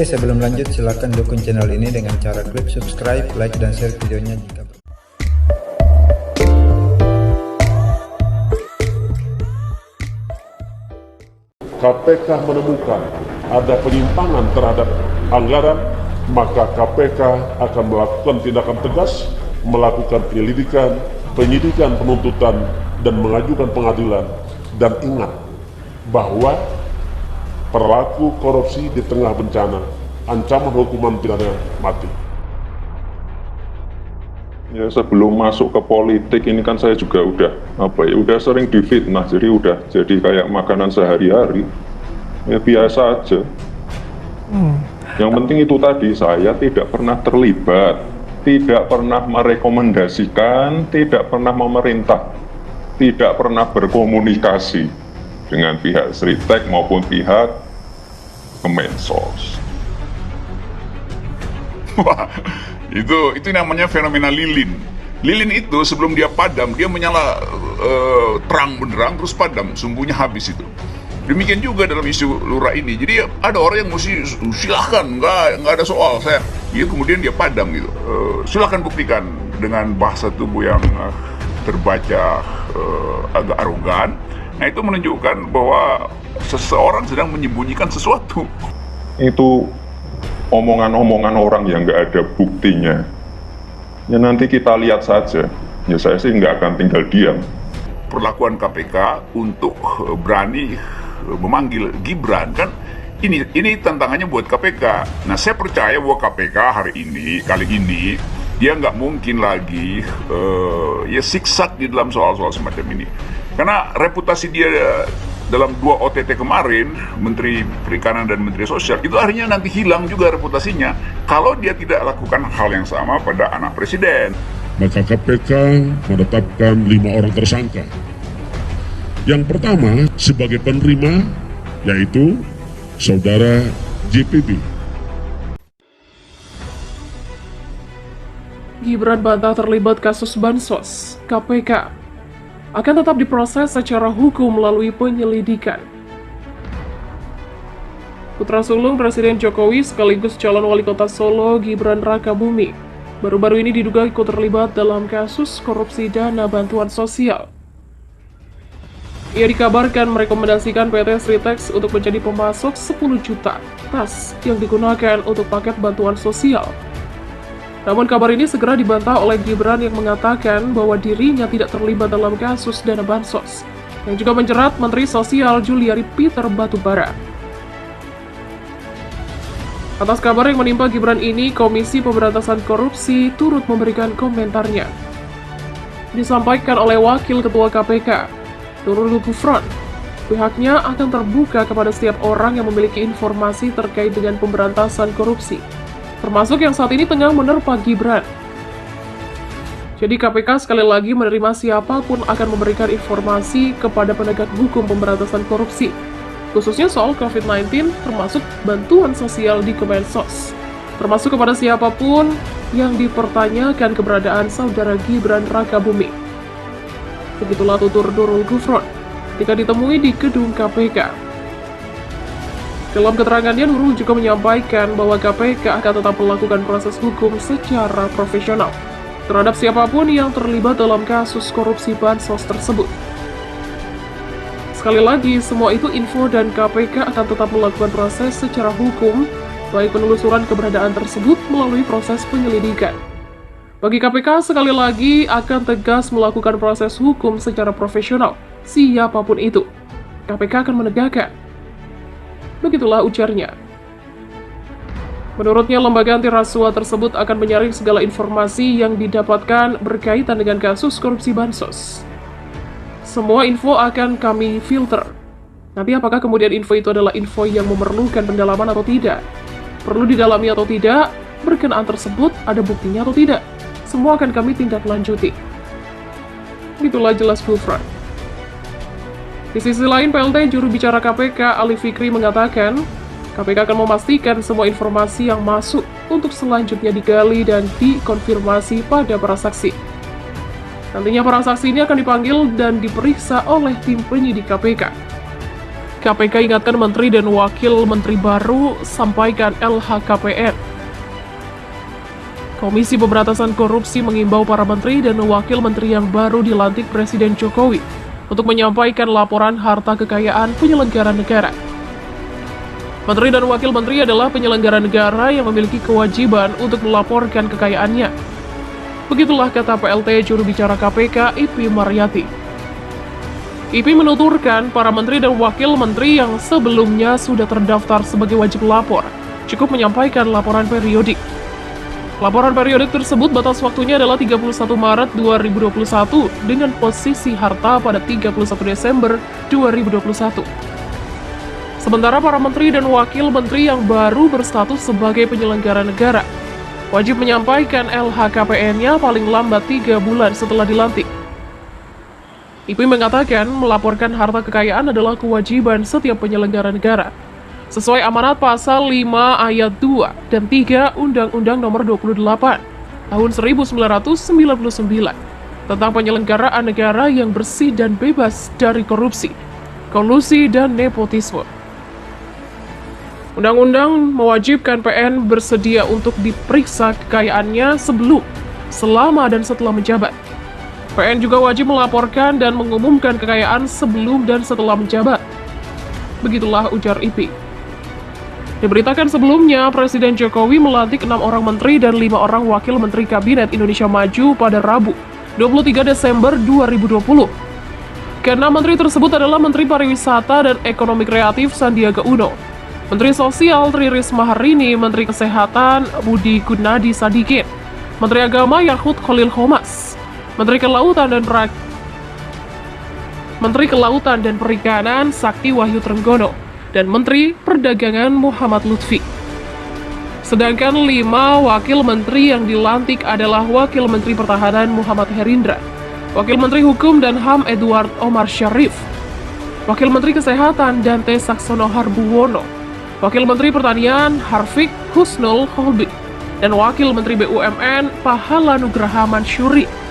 Oke, sebelum lanjut silahkan dukung channel ini dengan cara klik subscribe, like, dan share videonya jika KPK menemukan ada penyimpangan terhadap anggaran, maka KPK akan melakukan tindakan tegas, melakukan penyelidikan, penyidikan, penuntutan, dan mengajukan pengadilan. Dan ingat bahwa pelaku korupsi di tengah bencana, ancaman hukuman pidana mati. Ya, sebelum masuk ke politik ini kan saya juga udah sering difitnah, jadi udah jadi kayak makanan sehari-hari. Ya biasa aja. Yang penting itu tadi, saya tidak pernah terlibat, tidak pernah merekomendasikan, tidak pernah memerintah, tidak pernah berkomunikasi dengan pihak Sritek maupun pihak Kemensos. Wah, itu namanya fenomena lilin. Lilin itu sebelum dia padam, dia menyala terang benderang terus padam, sumbunya habis itu. Demikian juga dalam isu Lurah ini. Jadi ada orang yang mesti silahkan, nggak ada soal saya. Dia kemudian dia padam gitu. Silahkan buktikan dengan bahasa tubuh yang terbaca agak arogan. Nah itu menunjukkan bahwa seseorang sedang menyembunyikan sesuatu. Itu omongan-omongan orang yang nggak ada buktinya. Ya nanti kita lihat saja. Ya saya sih nggak akan tinggal diam. Perlakuan KPK untuk berani memanggil Gibran kan ini tantangannya buat KPK. Nah saya percaya bahwa KPK kali ini dia nggak mungkin lagi ya siksak di dalam soal-soal semacam ini, karena reputasi dia dalam 2 OTT kemarin, Menteri Perikanan dan Menteri Sosial, itu akhirnya nanti hilang juga reputasinya kalau dia tidak lakukan hal yang sama pada anak presiden. Maka KPK menetapkan 5 orang tersangka. Yang pertama sebagai penerima yaitu Saudara JPB. Gibran bantah terlibat kasus bansos. KPK akan tetap diproses secara hukum melalui penyelidikan. Putra sulung Presiden Jokowi sekaligus calon wali kota Solo, Gibran Rakabuming, baru-baru ini diduga ikut terlibat dalam kasus korupsi dana bantuan sosial. Ia dikabarkan merekomendasikan PT Sritek untuk menjadi pemasok 10 juta tas yang digunakan untuk paket bantuan sosial. Namun kabar ini segera dibantah oleh Gibran yang mengatakan bahwa dirinya tidak terlibat dalam kasus dana bansos, yang juga menjerat Menteri Sosial Juliari Peter Batubara. Atas kabar yang menimpa Gibran ini, Komisi Pemberantasan Korupsi turut memberikan komentarnya. Disampaikan oleh Wakil Ketua KPK, Nurul Gufron, pihaknya akan terbuka kepada setiap orang yang memiliki informasi terkait dengan pemberantasan korupsi, termasuk yang saat ini tengah menerpa Gibran. Jadi KPK sekali lagi menerima siapapun akan memberikan informasi kepada penegak hukum pemberantasan korupsi, khususnya soal COVID-19 termasuk bantuan sosial di Kemensos, termasuk kepada siapapun yang dipertanyakan keberadaan Saudara Gibran Rakabuming. Begitulah tutur Nurul Gufron ketika ditemui di gedung KPK. Dalam keterangannya, Nurul juga menyampaikan bahwa KPK akan tetap melakukan proses hukum secara profesional terhadap siapapun yang terlibat dalam kasus korupsi bansos tersebut. Sekali lagi, semua itu info dan KPK akan tetap melakukan proses secara hukum, baik penelusuran keberadaan tersebut melalui proses penyelidikan. Bagi KPK, sekali lagi akan tegas melakukan proses hukum secara profesional, siapapun itu. KPK akan menegakkan. Begitulah ujarnya. Menurutnya, lembaga anti rasuah tersebut akan menyaring segala informasi yang didapatkan berkaitan dengan kasus korupsi bansos. Semua info akan kami filter. Nanti apakah kemudian info itu adalah info yang memerlukan pendalaman atau tidak? Perlu didalami atau tidak? Berkenaan tersebut ada buktinya atau tidak? Semua akan kami tindak lanjuti. Itulah jelas Gufron. Di sisi lain, PLT juru bicara KPK Ali Fikri mengatakan, KPK akan memastikan semua informasi yang masuk untuk selanjutnya digali dan dikonfirmasi pada para saksi. Nantinya para saksi ini akan dipanggil dan diperiksa oleh tim penyidik KPK. KPK ingatkan menteri dan wakil menteri baru sampaikan LHKPN. Komisi Pemberantasan Korupsi mengimbau para menteri dan wakil menteri yang baru dilantik Presiden Jokowi untuk menyampaikan laporan harta kekayaan penyelenggara negara. Menteri dan wakil menteri adalah penyelenggara negara yang memiliki kewajiban untuk melaporkan kekayaannya. Begitulah kata PLT juru bicara KPK, Ipi Maryati. Ipi menuturkan para menteri dan wakil menteri yang sebelumnya sudah terdaftar sebagai wajib lapor cukup menyampaikan laporan periodik. Laporan periodik tersebut batas waktunya adalah 31 Maret 2021 dengan posisi harta pada 31 Desember 2021. Sementara para menteri dan wakil menteri yang baru berstatus sebagai penyelenggara negara wajib menyampaikan LHKPN-nya paling lambat 3 bulan setelah dilantik. Ipi mengatakan melaporkan harta kekayaan adalah kewajiban setiap penyelenggara negara, sesuai amanat pasal 5 ayat 2 dan 3 Undang-Undang Nomor 28 Tahun 1999 tentang penyelenggaraan negara yang bersih dan bebas dari korupsi, kolusi, dan nepotisme. Undang-undang mewajibkan PN bersedia untuk diperiksa kekayaannya sebelum, selama, dan setelah menjabat. PN juga wajib melaporkan dan mengumumkan kekayaan sebelum dan setelah menjabat. Begitulah ujar Ipi. Diberitakan sebelumnya, Presiden Jokowi melantik 6 orang menteri dan 5 orang wakil menteri Kabinet Indonesia Maju pada Rabu, 23 Desember 2020. Ke-6 menteri tersebut adalah Menteri Pariwisata dan Ekonomi Kreatif Sandiaga Uno, Menteri Sosial Tri Risma Harini, Menteri Kesehatan Budi Gunadi Sadikin, Menteri Agama Yakut Khalil Qomas, Menteri Kelautan dan Perikanan Sakti Wahyu Trenggono, dan Menteri Perdagangan Muhammad Lutfi. Sedangkan 5 wakil menteri yang dilantik adalah Wakil Menteri Pertahanan Muhammad Herindra, Wakil Menteri Hukum dan HAM Edward Omar Syarif, Wakil Menteri Kesehatan Dante Saxono Harbuwono, Wakil Menteri Pertanian Harfiq Husnul Holbi, dan Wakil Menteri BUMN Pahala Nugraha Mansyuri.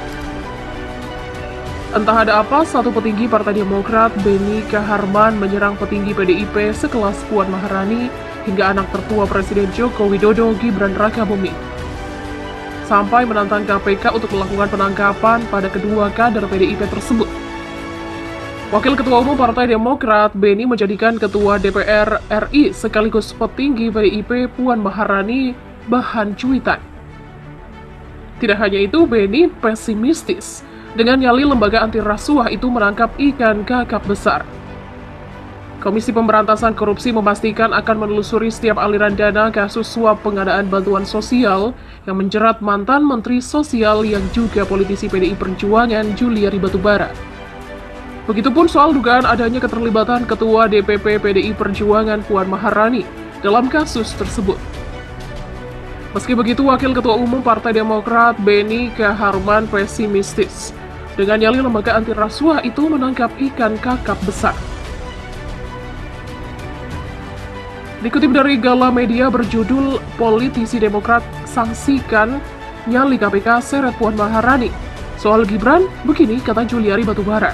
Entah ada apa, satu petinggi Partai Demokrat, Beni Kaharman, menyerang petinggi PDIP sekelas Puan Maharani hingga anak tertua Presiden Joko Widodo, Gibran Rakabuming, sampai menantang KPK untuk melakukan penangkapan pada kedua kader PDIP tersebut. Wakil Ketua Umum Partai Demokrat, Beni, menjadikan Ketua DPR RI sekaligus petinggi PDIP Puan Maharani bahan cuitan. Tidak hanya itu, Beni pesimistis dengan nyali lembaga anti rasuah itu menangkap ikan kakap besar. Komisi Pemberantasan Korupsi memastikan akan menelusuri setiap aliran dana kasus suap pengadaan bantuan sosial yang menjerat mantan Menteri Sosial yang juga politisi PDI Perjuangan Juliari Batubara. Begitupun soal dugaan adanya keterlibatan Ketua DPP PDI Perjuangan Puan Maharani dalam kasus tersebut. Meski begitu, Wakil Ketua Umum Partai Demokrat, Beni Kaharman, pesimistis dengan nyali lembaga anti rasuah itu menangkap ikan kakap besar. Dikutip dari Gala Media berjudul "Politisi Demokrat Sanksikan Nyali KPK Seret Puan Maharani". Soal Gibran, begini kata Juliari Batubara.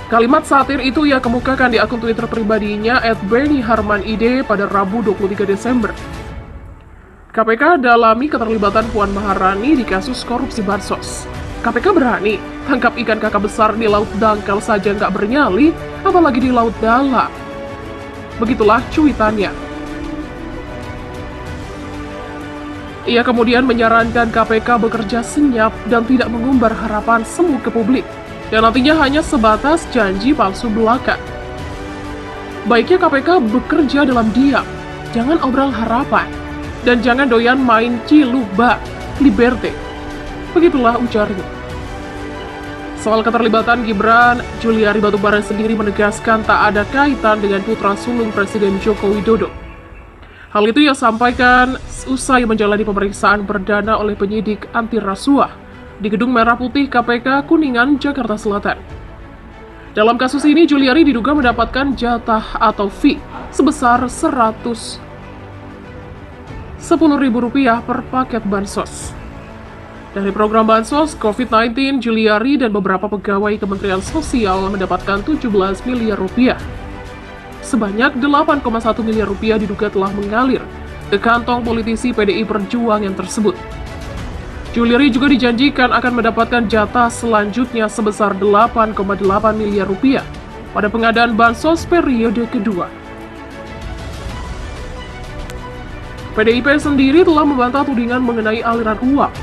Kalimat satir itu ia kemukakan di akun Twitter pribadinya @BeniHarmanID pada Rabu 23 Desember. KPK dalami keterlibatan Puan Maharani di kasus korupsi bansos. KPK berani tangkap ikan kakap besar di laut dangkal saja nggak bernyali, apalagi di laut dalam. Begitulah cuitannya. Ia kemudian menyarankan KPK bekerja senyap dan tidak mengumbar harapan semu ke publik, dan nantinya hanya sebatas janji palsu belaka. Baiknya KPK bekerja dalam diam, jangan obral harapan, dan jangan doyan main ciluba, liberte. Begitulah ujarnya. Soal keterlibatan Gibran, Juliari Batubara sendiri menegaskan tak ada kaitan dengan putra sulung Presiden Joko Widodo. Hal itu ia sampaikan usai menjalani pemeriksaan perdana oleh penyidik anti rasuah di Gedung Merah Putih KPK Kuningan, Jakarta Selatan. Dalam kasus ini, Juliari diduga mendapatkan jatah atau fee sebesar Rp110.000 per paket bansos. Dari program bansos COVID-19, Juliari dan beberapa pegawai Kementerian Sosial mendapatkan Rp17 miliar. sebanyak 8,1 miliar rupiah diduga telah mengalir ke kantong politisi PDI Perjuangan tersebut. Juliari juga dijanjikan akan mendapatkan jatah selanjutnya sebesar 8,8 miliar rupiah pada pengadaan bansos periode kedua. PDIP sendiri telah membantah tudingan mengenai aliran uang.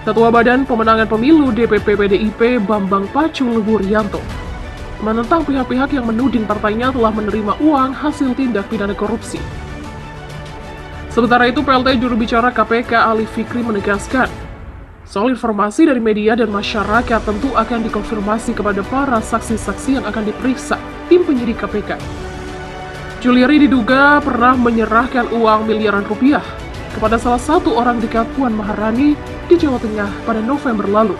Ketua Badan Pemenangan Pemilu DPP PDIP Bambang Pacul Wuryanto menentang pihak-pihak yang menuding partainya telah menerima uang hasil tindak pidana korupsi. Sementara itu, PLT juru bicara KPK Ali Fikri menegaskan, soal informasi dari media dan masyarakat tentu akan dikonfirmasi kepada para saksi-saksi yang akan diperiksa tim penyidik KPK. Juliari diduga pernah menyerahkan uang miliaran rupiah kepada salah satu orang dekat Puan Maharani di Jawa Tengah pada November lalu.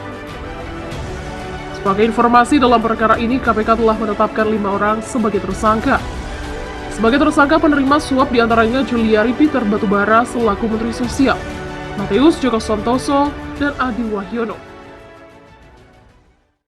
Sebagai informasi, dalam perkara ini KPK telah menetapkan 5 orang sebagai tersangka. Sebagai tersangka penerima suap diantaranya Juliari Peter Batubara selaku Menteri Sosial, Matius Joko Santoso, dan Adi Wahyono.